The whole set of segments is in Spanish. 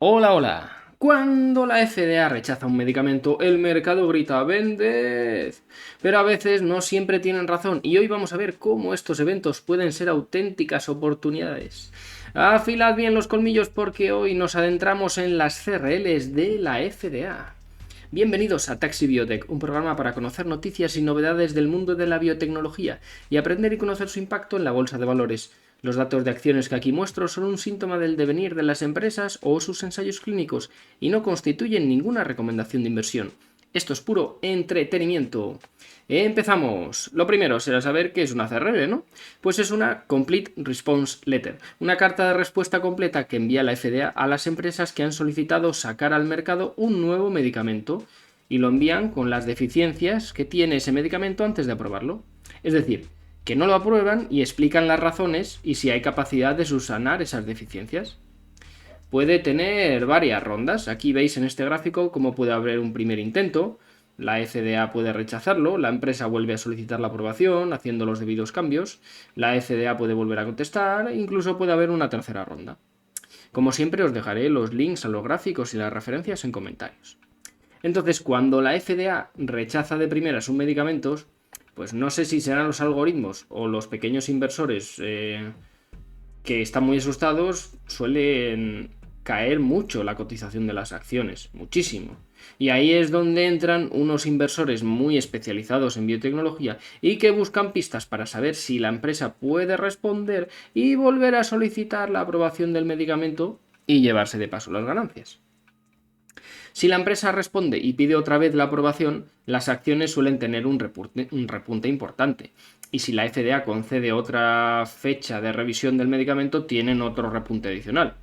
Hola, hola. Cuando la FDA rechaza un medicamento, el mercado grita ¡vended! Pero a veces no siempre tienen razón y hoy vamos a ver cómo estos eventos pueden ser auténticas oportunidades. Afilad bien los colmillos porque hoy nos adentramos en las CRLs de la FDA. Bienvenidos a Taxi Biotech, un programa para conocer noticias y novedades del mundo de la biotecnología y aprender y conocer su impacto en la bolsa de valores. Los datos de acciones que aquí muestro son un síntoma del devenir de las empresas o sus ensayos clínicos y no constituyen ninguna recomendación de inversión. Esto es puro entretenimiento. Empezamos. Lo primero será saber qué es una CRL, ¿no? Pues es una Complete Response Letter, una carta de respuesta completa que envía la FDA a las empresas que han solicitado sacar al mercado un nuevo medicamento y lo envían con las deficiencias que tiene ese medicamento antes de aprobarlo. Es decir, que no lo aprueban y explican las razones y si hay capacidad de subsanar esas deficiencias. Puede tener varias rondas. Aquí veis en este gráfico cómo puede haber un primer intento. La FDA puede rechazarlo, la empresa vuelve a solicitar la aprobación haciendo los debidos cambios, la FDA puede volver a contestar e incluso puede haber una tercera ronda. Como siempre os dejaré los links a los gráficos y las referencias en comentarios. Entonces, cuando la FDA rechaza de primeras un medicamento, pues no sé si serán los algoritmos o los pequeños inversores que están muy asustados, suelen caer mucho la cotización de las acciones, muchísimo. Y ahí es donde entran unos inversores muy especializados en biotecnología y que buscan pistas para saber si la empresa puede responder y volver a solicitar la aprobación del medicamento y llevarse de paso las ganancias. Si la empresa responde y pide otra vez la aprobación, las acciones suelen tener un repunte importante. Y si la FDA concede otra fecha de revisión del medicamento, tienen otro repunte adicional.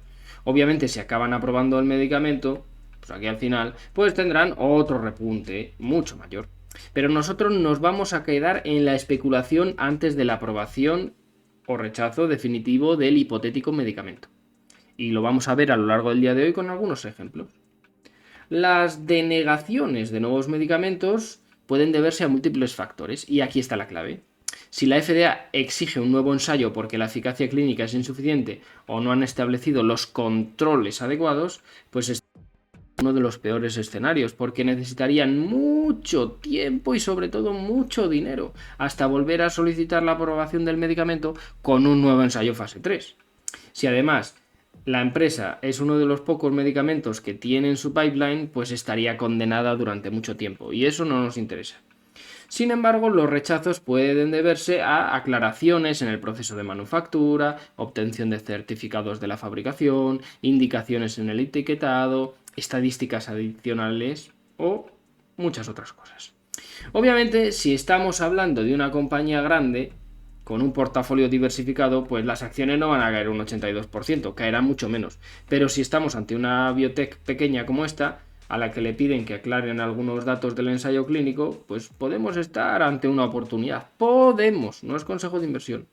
Obviamente, si acaban aprobando el medicamento, pues aquí al final, pues tendrán otro repunte mucho mayor. Pero nosotros nos vamos a quedar en la especulación antes de la aprobación o rechazo definitivo del hipotético medicamento. Y lo vamos a ver a lo largo del día de hoy con algunos ejemplos. Las denegaciones de nuevos medicamentos pueden deberse a múltiples factores y aquí está la clave. Si la FDA exige un nuevo ensayo porque la eficacia clínica es insuficiente o no han establecido los controles adecuados, pues es uno de los peores escenarios porque necesitarían mucho tiempo y sobre todo mucho dinero hasta volver a solicitar la aprobación del medicamento con un nuevo ensayo fase 3. Si además la empresa es uno de los pocos medicamentos que tiene en su pipeline, pues estaría condenada durante mucho tiempo y eso no nos interesa. Sin embargo, los rechazos pueden deberse a aclaraciones en el proceso de manufactura, obtención de certificados de la fabricación, indicaciones en el etiquetado, estadísticas adicionales o muchas otras cosas. Obviamente, si estamos hablando de una compañía grande, con un portafolio diversificado, pues las acciones no van a caer un 82%, caerán mucho menos. Pero si estamos ante una biotech pequeña como esta, a la que le piden que aclaren algunos datos del ensayo clínico, pues podemos estar ante una oportunidad. Podemos, no es consejo de inversión.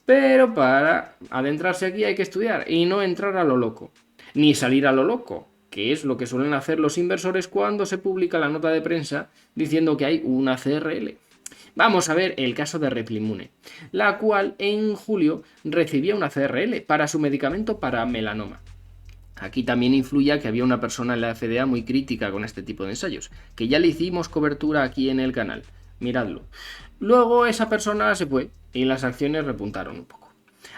Pero para adentrarse aquí hay que estudiar y no entrar a lo loco, ni salir a lo loco, que es lo que suelen hacer los inversores cuando se publica la nota de prensa diciendo que hay una CRL. Vamos a ver el caso de Replimune, la cual en julio recibía una CRL para su medicamento para melanoma. Aquí también influye que había una persona en la FDA muy crítica con este tipo de ensayos, que ya le hicimos cobertura aquí en el canal. Miradlo. Luego esa persona se fue y las acciones repuntaron un poco.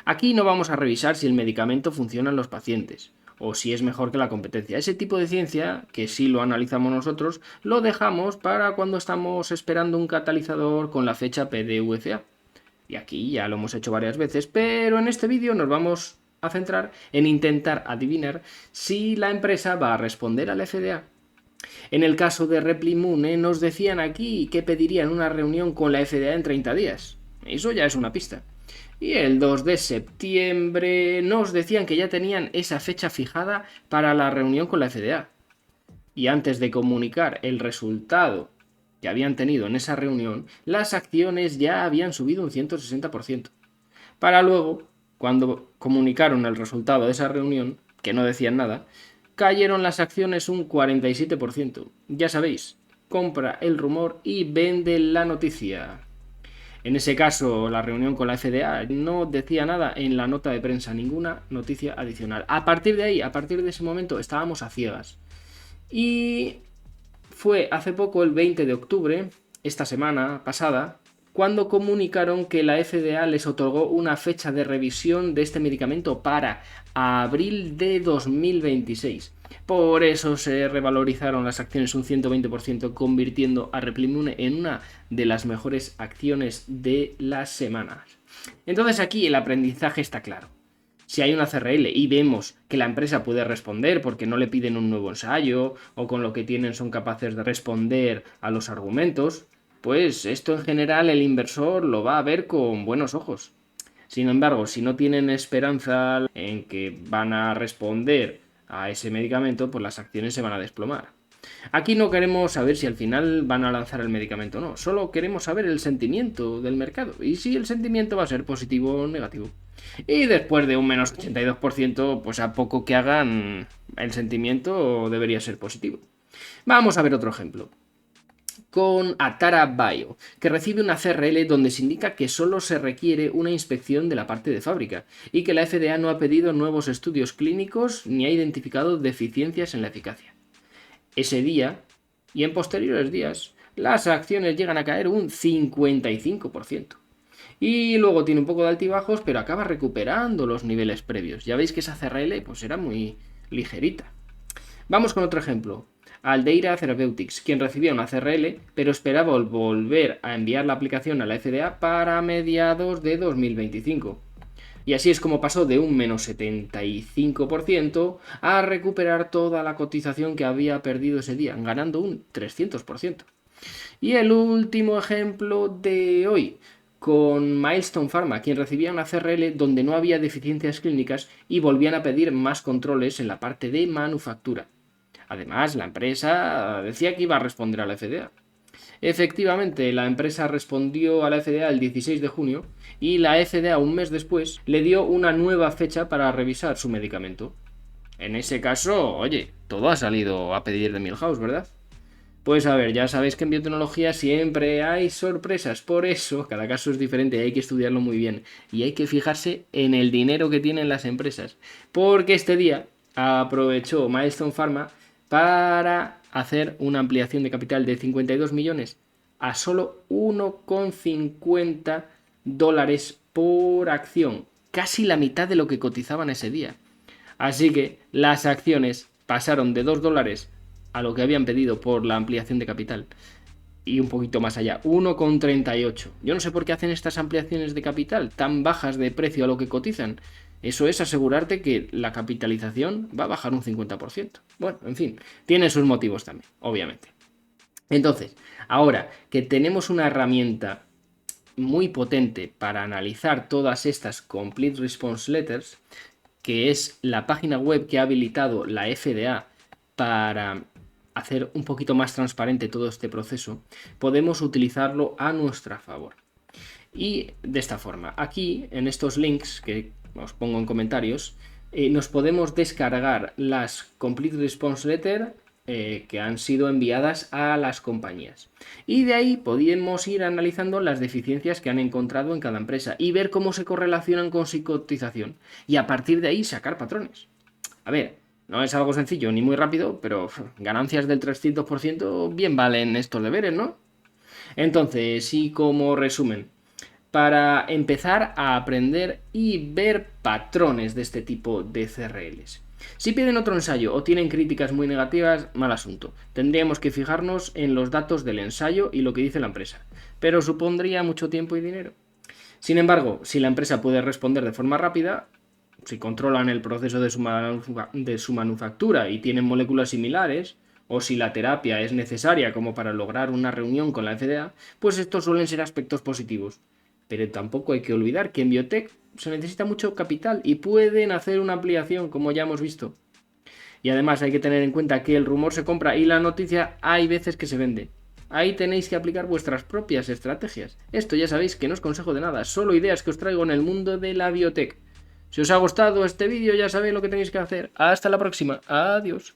Aquí no vamos a revisar si el medicamento funciona en los pacientes o si es mejor que la competencia. Ese tipo de ciencia, que sí lo analizamos nosotros, lo dejamos para cuando estamos esperando un catalizador con la fecha PDVCA. Y aquí ya lo hemos hecho varias veces, pero en este vídeo nos vamos a centrar en intentar adivinar si la empresa va a responder al FDA. En el caso de Replimune nos decían aquí que pedirían una reunión con la FDA en 30 días. Eso ya es una pista. Y el 2 de septiembre nos decían que ya tenían esa fecha fijada para la reunión con la FDA. Y antes de comunicar el resultado que habían tenido en esa reunión, las acciones ya habían subido un 160%. Para luego, cuando comunicaron el resultado de esa reunión, que no decían nada, cayeron las acciones un 47%. Ya sabéis, compra el rumor y vende la noticia. En ese caso, la reunión con la FDA no decía nada en la nota de prensa, ninguna noticia adicional. A partir de ahí, a partir de ese momento, estábamos a ciegas. Y fue hace poco, el 20 de octubre, esta semana pasada, cuando comunicaron que la FDA les otorgó una fecha de revisión de este medicamento para abril de 2026. Por eso se revalorizaron las acciones un 120%, convirtiendo a Replimune en una de las mejores acciones de las semanas. Entonces aquí el aprendizaje está claro. Si hay una CRL y vemos que la empresa puede responder porque no le piden un nuevo ensayo o con lo que tienen son capaces de responder a los argumentos, pues esto en general el inversor lo va a ver con buenos ojos. Sin embargo, si no tienen esperanza en que van a responder a ese medicamento, pues las acciones se van a desplomar. Aquí no queremos saber si al final van a lanzar el medicamento o no, solo queremos saber el sentimiento del mercado y si el sentimiento va a ser positivo o negativo. Y después de un menos 82%, pues a poco que hagan, el sentimiento debería ser positivo. Vamos a ver otro ejemplo. Con Atara Bio, que recibe una CRL donde se indica que solo se requiere una inspección de la parte de fábrica y que la FDA no ha pedido nuevos estudios clínicos ni ha identificado deficiencias en la eficacia. Ese día y en posteriores días, las acciones llegan a caer un 55%. Y luego tiene un poco de altibajos, pero acaba recuperando los niveles previos. Ya veis que esa CRL pues era muy ligerita. Vamos con otro ejemplo. Aldeira Therapeutics, quien recibía una CRL, pero esperaba volver a enviar la aplicación a la FDA para mediados de 2025. Y así es como pasó de un menos 75% a recuperar toda la cotización que había perdido ese día, ganando un 300%. Y el último ejemplo de hoy, con Milestone Pharma, quien recibía una CRL donde no había deficiencias clínicas y volvían a pedir más controles en la parte de manufactura. Además, la empresa decía que iba a responder a la FDA. Efectivamente, la empresa respondió a la FDA el 16 de junio y la FDA un mes después le dio una nueva fecha para revisar su medicamento. En ese caso, oye, todo ha salido a pedir de Milhouse, ¿verdad? Pues a ver, ya sabéis que en biotecnología siempre hay sorpresas, por eso cada caso es diferente y hay que estudiarlo muy bien. Y hay que fijarse en el dinero que tienen las empresas. Porque este día aprovechó Milestone Pharma para hacer una ampliación de capital de 52 millones a solo 1,50 dólares por acción. Casi la mitad de lo que cotizaban ese día. Así que las acciones pasaron de 2 dólares a lo que habían pedido por la ampliación de capital y un poquito más allá, 1,38. Yo no sé por qué hacen estas ampliaciones de capital tan bajas de precio a lo que cotizan. Eso es asegurarte que la capitalización va a bajar un 50%. Bueno, en fin, tiene sus motivos también, obviamente. Entonces, ahora que tenemos una herramienta muy potente para analizar todas estas Complete Response Letters, que es la página web que ha habilitado la FDA para hacer un poquito más transparente todo este proceso, podemos utilizarlo a nuestro favor. Y de esta forma, aquí en estos links que os pongo en comentarios, nos podemos descargar las Complete Response Letter que han sido enviadas a las compañías. Y de ahí podemos ir analizando las deficiencias que han encontrado en cada empresa y ver cómo se correlacionan con su cotización. Y a partir de ahí sacar patrones. A ver, no es algo sencillo ni muy rápido, pero ganancias del 300% bien valen estos deberes, ¿no? Entonces, y como resumen, para empezar a aprender y ver patrones de este tipo de CRLs. Si piden otro ensayo o tienen críticas muy negativas, mal asunto. Tendríamos que fijarnos en los datos del ensayo y lo que dice la empresa, pero supondría mucho tiempo y dinero. Sin embargo, si la empresa puede responder de forma rápida, si controlan el proceso de su manufactura y tienen moléculas similares, o si la terapia es necesaria como para lograr una reunión con la FDA, pues estos suelen ser aspectos positivos. Pero tampoco hay que olvidar que en biotech se necesita mucho capital y pueden hacer una ampliación, como ya hemos visto. Y además hay que tener en cuenta que el rumor se compra y la noticia hay veces que se vende. Ahí tenéis que aplicar vuestras propias estrategias. Esto ya sabéis que no es consejo de nada, solo ideas que os traigo en el mundo de la biotech. Si os ha gustado este vídeo ya sabéis lo que tenéis que hacer. Hasta la próxima. Adiós.